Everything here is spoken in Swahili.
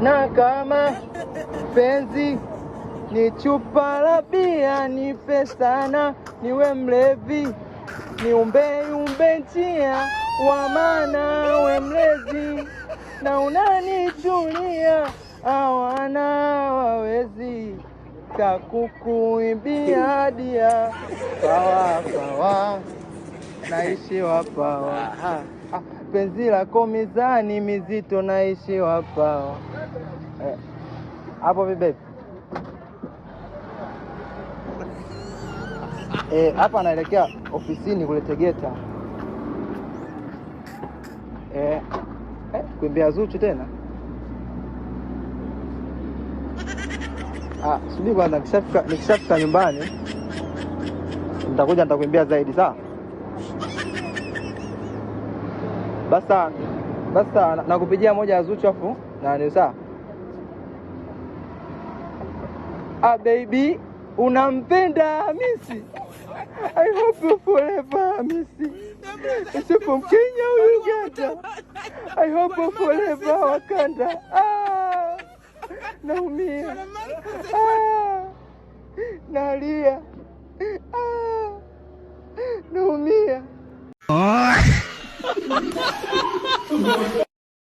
Na kama penzi ni chupa la bia, nipe sana niwe mlevi, niumbe njia wa maana we mlezi, na unanichulia hawana wawezi, kakukuimbia dia pawa naishi wapawa. Penzi lako mizani mizito, naishi wapawa. Hapo vipi? Hapa naelekea ofisini kule Tegeta. Kuimbia Zuchu tena? Subiri kwanza, nikishafika nyumbani nitakuimbia zaidi, sawa? Basta nakupigia moja ya Zuchu afu na ni sawa. Baby, unampenda Hamisi? I hope you forever Hamisi. It's from Kenya or Uganda. I hope you forever Wakanda. Naumia. Nalia. Naumia.